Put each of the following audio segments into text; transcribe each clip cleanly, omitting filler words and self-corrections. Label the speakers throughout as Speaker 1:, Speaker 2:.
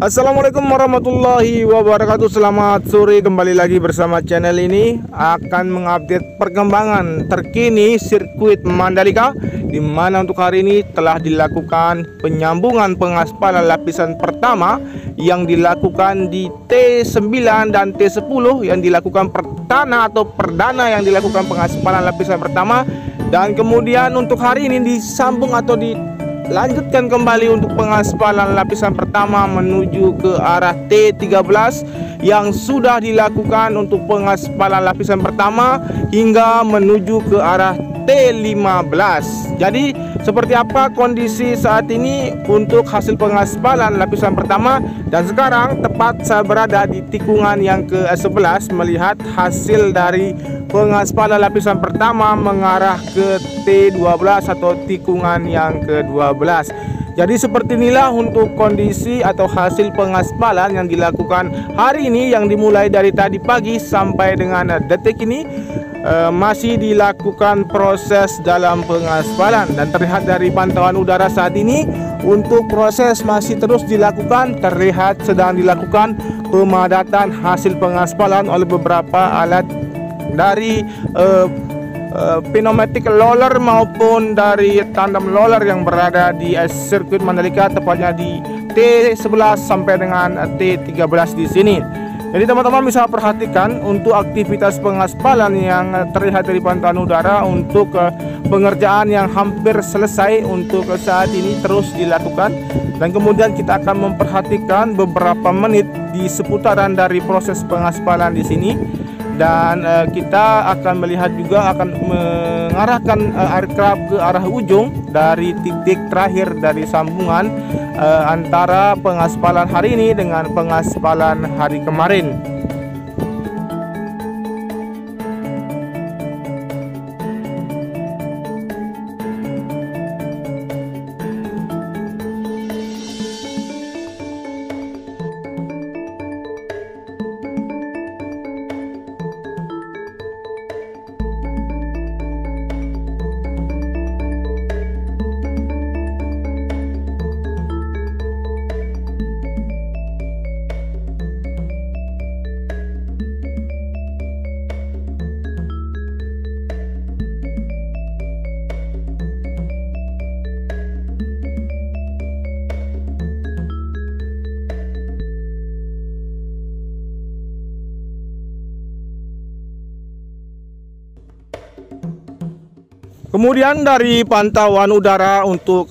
Speaker 1: Assalamualaikum warahmatullahi wabarakatuh. Selamat sore, kembali lagi bersama channel ini akan mengupdate perkembangan terkini sirkuit Mandalika, di mana untuk hari ini telah dilakukan penyambungan pengaspalan lapisan pertama yang dilakukan di T9 dan T10 yang dilakukan perdana yang dilakukan pengaspalan lapisan pertama, dan kemudian untuk hari ini disambung atau dilanjutkan kembali untuk pengaspalan lapisan pertama menuju ke arah T13 yang sudah dilakukan untuk pengaspalan lapisan pertama hingga menuju ke arah T15. Jadi seperti apa kondisi saat ini untuk hasil pengaspalan lapisan pertama, dan sekarang tepat saya berada di tikungan yang ke-11 melihat hasil dari pengaspalan lapisan pertama mengarah ke T12 atau tikungan yang ke-12. Jadi seperti inilah untuk kondisi atau hasil pengaspalan yang dilakukan hari ini, yang dimulai dari tadi pagi sampai dengan detik ini. Masih dilakukan proses dalam pengaspalan, dan terlihat dari pantauan udara saat ini untuk proses masih terus dilakukan. Terlihat sedang dilakukan pemadatan hasil pengaspalan oleh beberapa alat dari pneumatic roller maupun dari tandem roller yang berada di sirkuit Mandalika, tepatnya di T11 sampai dengan T13 di sini. Jadi teman-teman bisa perhatikan untuk aktivitas pengaspalan yang terlihat dari pantauan udara untuk pengerjaan yang hampir selesai untuk saat ini terus dilakukan, dan kemudian kita akan memperhatikan beberapa menit di seputaran dari proses pengaspalan di sini, dan kita akan melihat juga akan mengarahkan aircraft ke arah ujung dari titik terakhir dari sambungan antara pengaspalan hari ini dengan pengaspalan hari kemarin. Kemudian dari pantauan udara untuk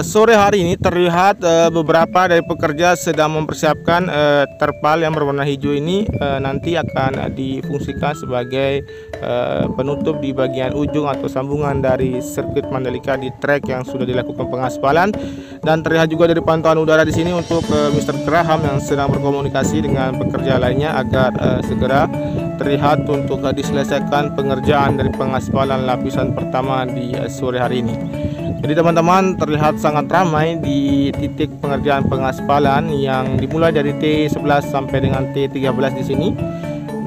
Speaker 1: sore hari ini terlihat beberapa dari pekerja sedang mempersiapkan terpal yang berwarna hijau ini nanti akan difungsikan sebagai penutup di bagian ujung atau sambungan dari sirkuit Mandalika di trek yang sudah dilakukan pengaspalan. Dan terlihat juga dari pantauan udara di sini untuk Mr. Graham yang sedang berkomunikasi dengan pekerja lainnya agar segera terlihat untuk diselesaikan pengerjaan dari pengaspalan lapisan pertama di sore hari ini. Jadi teman-teman, terlihat sangat ramai di titik pengerjaan pengaspalan yang dimulai dari T11 sampai dengan T13 di sini,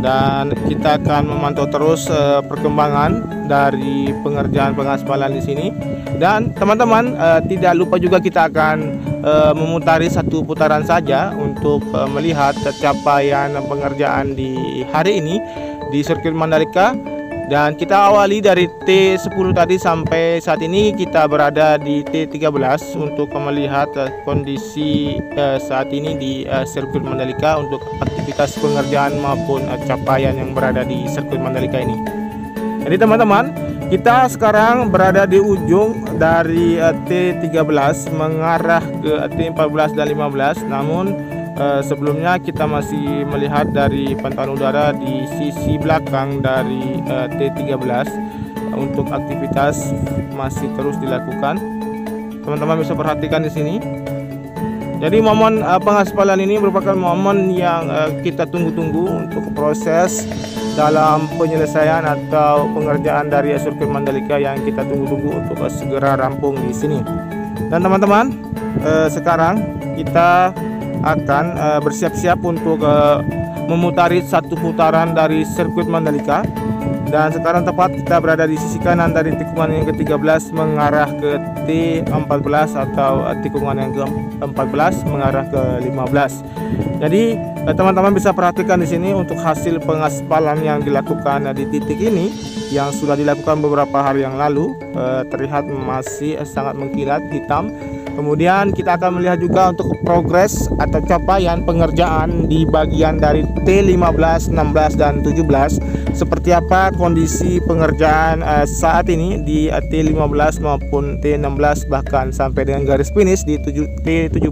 Speaker 1: dan kita akan memantau terus perkembangan dari pengerjaan pengaspalan di sini. Dan teman-teman, tidak lupa juga kita akan memutari satu putaran saja untuk melihat capaian pengerjaan di hari ini di sirkuit Mandalika. Dan kita awali dari T10 tadi sampai saat ini kita berada di T13 untuk melihat kondisi saat ini di sirkuit Mandalika untuk aktivitas pengerjaan maupun capaian yang berada di sirkuit Mandalika ini. Jadi teman-teman, kita sekarang berada di ujung dari T13 mengarah ke T14 dan 15. Namun sebelumnya kita masih melihat dari pantauan udara di sisi belakang dari T13 untuk aktivitas masih terus dilakukan. Teman-teman bisa perhatikan di sini. Jadi momen pengaspalan ini merupakan momen yang kita tunggu-tunggu untuk proses dalam penyelesaian atau pengerjaan dari sirkuit Mandalika yang kita tunggu-tunggu untuk segera rampung di sini. Dan teman-teman, sekarang kita akan bersiap-siap untuk memutari satu putaran dari sirkuit Mandalika, Dan sekarang tepat kita berada di sisi kanan dari tikungan yang ke-13 mengarah ke T14 atau tikungan yang ke-14 mengarah ke 15. Jadi teman-teman bisa perhatikan di sini untuk hasil pengaspalan yang dilakukan di titik ini yang sudah dilakukan beberapa hari yang lalu, terlihat masih sangat mengkilat hitam. Kemudian kita akan melihat juga untuk progres atau capaian pengerjaan di bagian dari T15, 16 dan 17. Seperti apa kondisi pengerjaan saat ini di T15 maupun T16 bahkan sampai dengan garis finish di T17.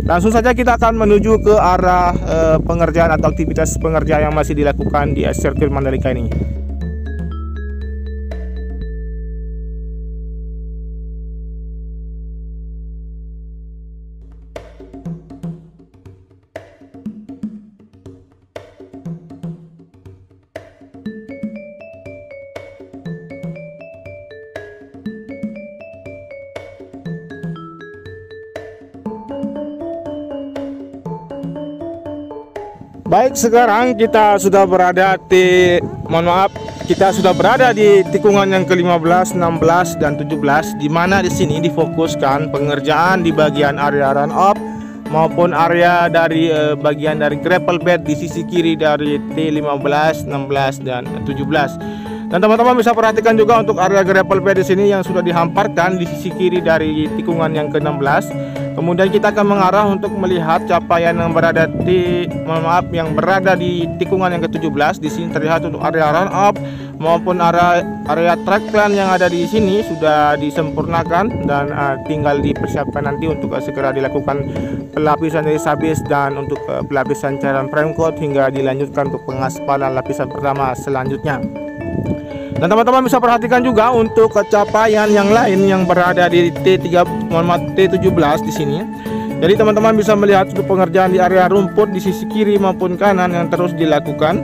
Speaker 1: Langsung saja kita akan menuju ke arah pengerjaan atau aktivitas pengerjaan yang masih dilakukan di sirkuit Mandalika ini. Baik, sekarang kita sudah berada di tikungan yang ke-15, 16 dan 17, di mana di sini difokuskan pengerjaan di bagian area run up maupun area dari bagian dari gravel bed di sisi kiri dari T15, 16 dan 17. Dan teman-teman bisa perhatikan juga untuk area gravel bed di sini yang sudah dihamparkan di sisi kiri dari tikungan yang ke-16. Kemudian kita akan mengarah untuk melihat capaian yang berada di tikungan yang ke-17. Di sini terlihat untuk area run up maupun area track plan yang ada di sini sudah disempurnakan dan tinggal dipersiapkan nanti untuk segera dilakukan pelapisan dari sabis dan untuk pelapisan cairan frame coat hingga dilanjutkan untuk pengaspalan lapisan pertama selanjutnya. Dan teman-teman bisa perhatikan juga untuk capaian yang lain yang berada di T17 di sini. Jadi teman-teman bisa melihat untuk pengerjaan di area rumput di sisi kiri maupun kanan yang terus dilakukan.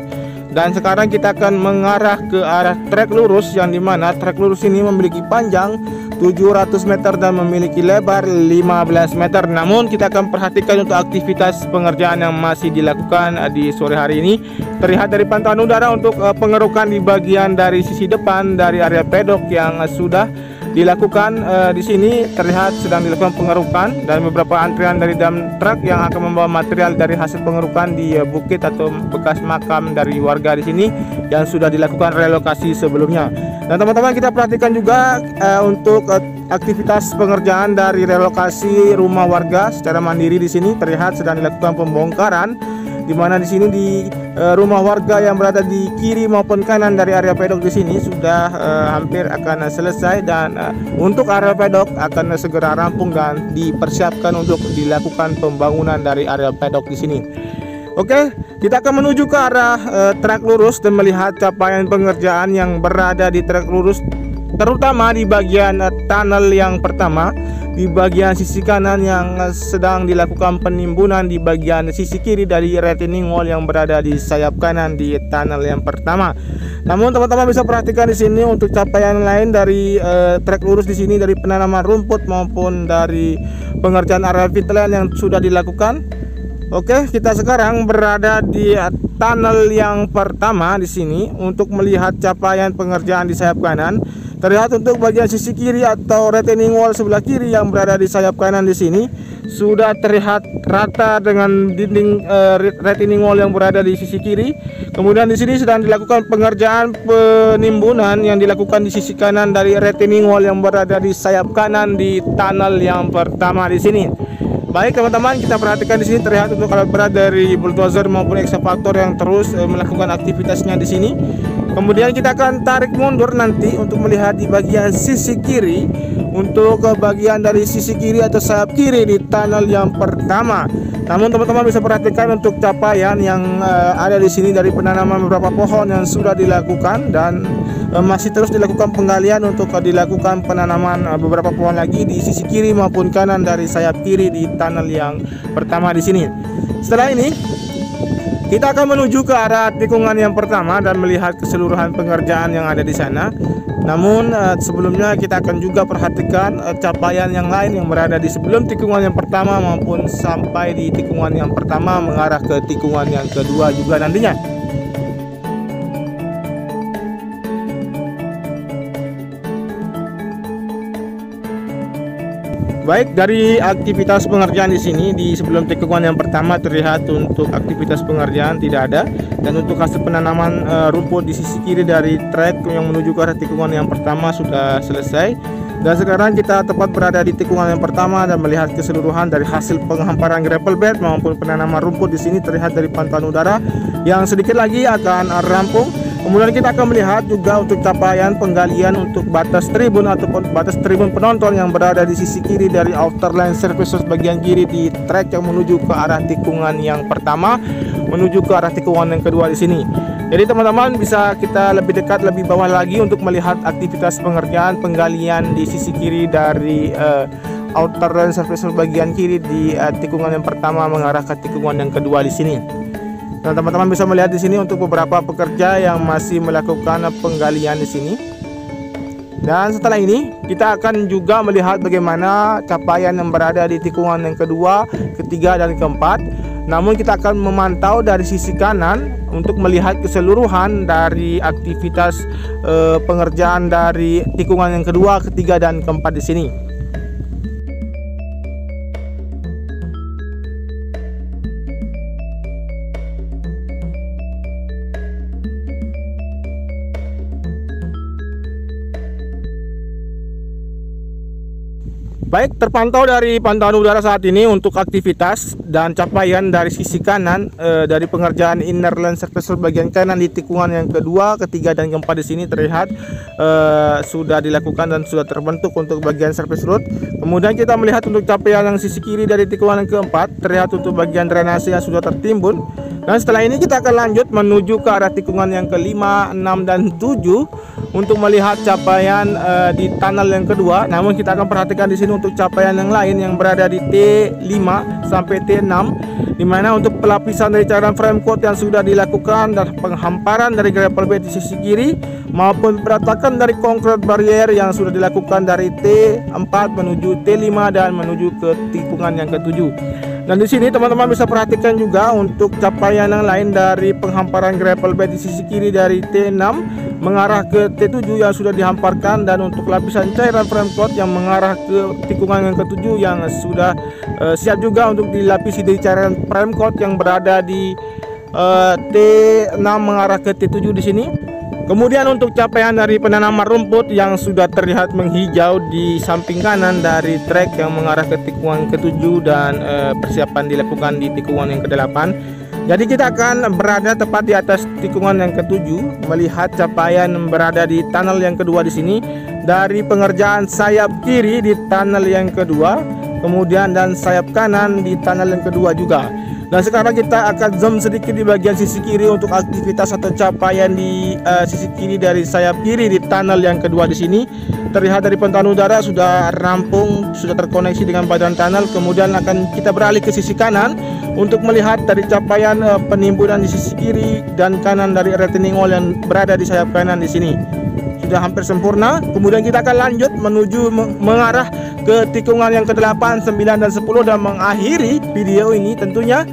Speaker 1: Dan sekarang kita akan mengarah ke arah trek lurus, yang dimana trek lurus ini memiliki panjang 700 meter dan memiliki lebar 15 meter. Namun kita akan perhatikan untuk aktivitas pengerjaan yang masih dilakukan di sore hari ini. Terlihat dari pantauan udara untuk pengerukan di bagian dari sisi depan dari area pedok yang sudah dilakukan. Di sini terlihat sedang dilakukan pengerukan dan beberapa antrian dari dump truck yang akan membawa material dari hasil pengerukan di bukit atau bekas makam dari warga di sini yang sudah dilakukan relokasi sebelumnya. Dan teman-teman kita perhatikan juga untuk aktivitas pengerjaan dari relokasi rumah warga secara mandiri di sini terlihat sedang dilakukan pembongkaran, di mana di sini di rumah warga yang berada di kiri maupun kanan dari area pedok di sini sudah hampir akan selesai, dan untuk area pedok akan segera rampung dan dipersiapkan untuk dilakukan pembangunan dari area pedok di sini. Oke, kita akan menuju ke arah trek lurus dan melihat capaian pengerjaan yang berada di trek lurus, terutama di bagian tunnel yang pertama, di bagian sisi kanan yang sedang dilakukan penimbunan di bagian sisi kiri dari retaining wall yang berada di sayap kanan di tunnel yang pertama. Namun teman-teman bisa perhatikan di sini untuk capaian lain dari trek lurus di sini, dari penanaman rumput maupun dari pengerjaan area pitland yang sudah dilakukan. Oke, kita sekarang berada di tunnel yang pertama di sini untuk melihat capaian pengerjaan di sayap kanan. Terlihat untuk bagian sisi kiri atau retaining wall sebelah kiri yang berada di sayap kanan di sini sudah terlihat rata dengan dinding retaining wall yang berada di sisi kiri. Kemudian di sini sedang dilakukan pengerjaan penimbunan yang dilakukan di sisi kanan dari retaining wall yang berada di sayap kanan di tunnel yang pertama di sini. Baik teman-teman, kita perhatikan di sini terlihat untuk alat berat dari bulldozer maupun ekskavator yang terus melakukan aktivitasnya di sini. Kemudian kita akan tarik mundur nanti untuk melihat di bagian sisi kiri, untuk bagian dari sisi kiri atau sayap kiri di tunnel yang pertama. Namun teman-teman bisa perhatikan untuk capaian yang ada di sini dari penanaman beberapa pohon yang sudah dilakukan, dan masih terus dilakukan penggalian untuk dilakukan penanaman beberapa pohon lagi di sisi kiri maupun kanan dari sayap kiri di tunnel yang pertama di sini. Setelah ini kita akan menuju ke arah tikungan yang pertama dan melihat keseluruhan pengerjaan yang ada di sana. Namun sebelumnya kita akan juga perhatikan capaian yang lain yang berada di sebelum tikungan yang pertama maupun sampai di tikungan yang pertama mengarah ke tikungan yang kedua juga nantinya. Baik, dari aktivitas pengerjaan di sini, di sebelum tikungan yang pertama terlihat untuk aktivitas pengerjaan tidak ada, dan untuk hasil penanaman rumput di sisi kiri dari trek yang menuju ke arah tikungan yang pertama sudah selesai. Dan sekarang kita tepat berada di tikungan yang pertama dan melihat keseluruhan dari hasil penghamparan gravel bed maupun penanaman rumput di sini terlihat dari pantauan udara yang sedikit lagi akan rampung. Kemudian kita akan melihat juga untuk capaian penggalian untuk batas tribun ataupun batas tribun penonton yang berada di sisi kiri dari outer line surface bagian kiri di trek yang menuju ke arah tikungan yang pertama menuju ke arah tikungan yang kedua di sini. Jadi teman-teman bisa kita lebih dekat lebih bawah lagi untuk melihat aktivitas pengerjaan penggalian di sisi kiri dari outer line surface bagian kiri di tikungan yang pertama mengarah ke tikungan yang kedua di sini. Nah, teman-teman bisa melihat di sini untuk beberapa pekerja yang masih melakukan penggalian di sini. Dan setelah ini kita akan juga melihat bagaimana capaian yang berada di tikungan yang kedua, ketiga dan keempat. Namun kita akan memantau dari sisi kanan untuk melihat keseluruhan dari aktivitas pengerjaan dari tikungan yang kedua, ketiga dan keempat di sini. Baik, terpantau dari pantauan udara saat ini untuk aktivitas dan capaian dari sisi kanan dari pengerjaan inner land surface bagian kanan di tikungan yang kedua, ketiga dan keempat di sini terlihat sudah dilakukan dan sudah terbentuk untuk bagian surface road. Kemudian kita melihat untuk capaian yang sisi kiri dari tikungan yang keempat terlihat untuk bagian drainase yang sudah tertimbun. Dan setelah ini kita akan lanjut menuju ke arah tikungan yang kelima, 6 dan 7 untuk melihat capaian di tunnel yang kedua. Namun kita akan perhatikan di sini untuk capaian yang lain yang berada di T5 sampai T6, di mana untuk pelapisan dari cairan frame coat yang sudah dilakukan dan penghamparan dari gravel bed di sisi kiri maupun peratakan dari concrete barrier yang sudah dilakukan dari T4 menuju T5 dan menuju ke tikungan yang ke-7. Dan di sini teman-teman bisa perhatikan juga untuk capaian yang lain dari penghamparan gravel bed di sisi kiri dari T6 mengarah ke T7 yang sudah dihamparkan, dan untuk lapisan cairan frame coat yang mengarah ke tikungan yang ke-7 yang sudah siap juga untuk dilapisi dari cairan frame coat yang berada di T6 mengarah ke T7 di sini. Kemudian untuk capaian dari penanaman rumput yang sudah terlihat menghijau di samping kanan dari trek yang mengarah ke tikungan ke-7 dan persiapan dilakukan di tikungan yang ke-8. Jadi kita akan berada tepat di atas tikungan yang ke-7 melihat capaian berada di tunnel yang kedua di sini dari pengerjaan sayap kiri di tunnel yang kedua, kemudian dan sayap kanan di tunnel yang kedua juga. Dan sekarang kita akan zoom sedikit di bagian sisi kiri untuk aktivitas atau capaian di sisi kiri dari sayap kiri di tunnel yang kedua di sini. Terlihat dari pantauan udara sudah rampung, sudah terkoneksi dengan badan tunnel. Kemudian akan kita beralih ke sisi kanan untuk melihat dari capaian penimbunan di sisi kiri dan kanan dari retaining wall yang berada di sayap kanan di sini. Sudah hampir sempurna. Kemudian kita akan lanjut menuju mengarah ke tikungan yang ke-8, 9 dan 10 dan mengakhiri video ini. Tentunya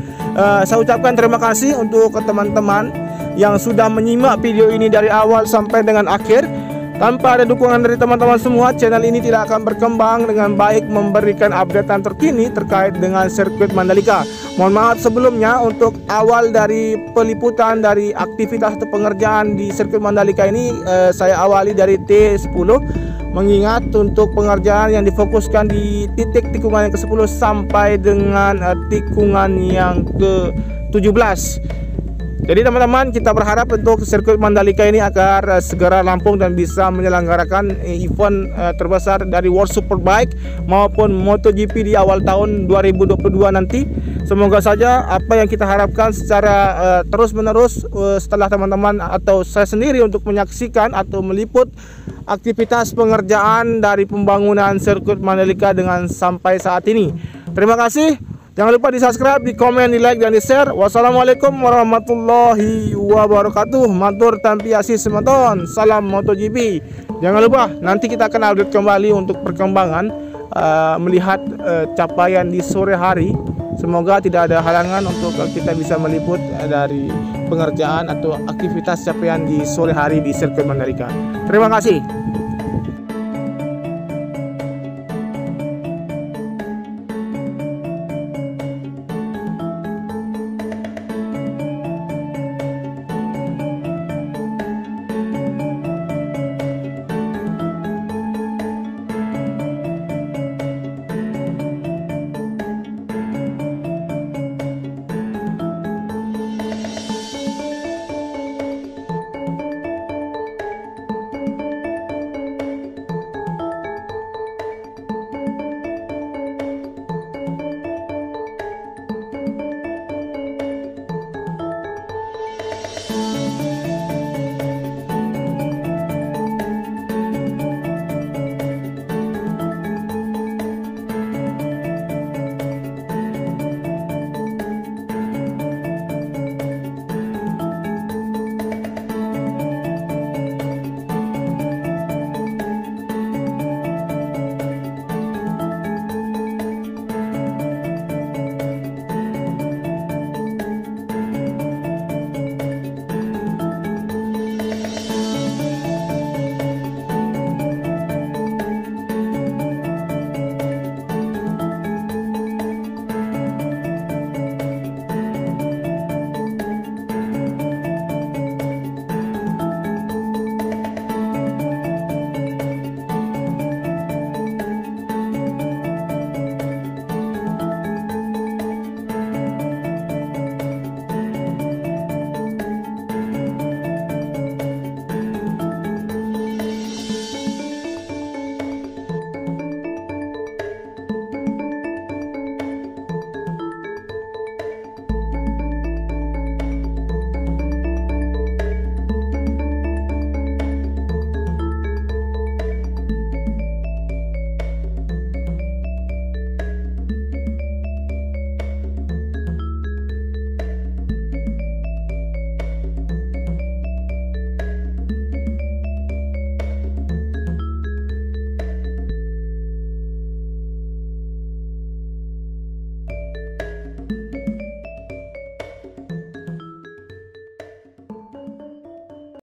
Speaker 1: saya ucapkan terima kasih untuk teman-teman yang sudah menyimak video ini dari awal sampai dengan akhir. Tanpa ada dukungan dari teman-teman semua, channel ini tidak akan berkembang dengan baik memberikan updatean terkini terkait dengan sirkuit Mandalika. Mohon maaf sebelumnya untuk awal dari peliputan dari aktivitas atau pengerjaan di sirkuit Mandalika ini saya awali dari T10, mengingat untuk pengerjaan yang difokuskan di titik tikungan yang ke-10 sampai dengan tikungan yang ke-17. Jadi teman-teman, kita berharap untuk sirkuit Mandalika ini agar segera rampung dan bisa menyelenggarakan event terbesar dari World Superbike maupun MotoGP di awal tahun 2022 nanti. Semoga saja apa yang kita harapkan secara terus-menerus setelah teman-teman atau saya sendiri untuk menyaksikan atau meliput aktivitas pengerjaan dari pembangunan sirkuit Mandalika dengan sampai saat ini. Terima kasih. Jangan lupa di subscribe, di komen, di like, dan di share. Wassalamualaikum warahmatullahi wabarakatuh. Matur tampi asih semeton. Salam MotoGP. Jangan lupa nanti kita akan update kembali untuk perkembangan melihat capaian di sore hari. Semoga tidak ada halangan untuk kita bisa meliput dari pengerjaan atau aktivitas capaian di sore hari di sirkuit Mandalika. Terima kasih.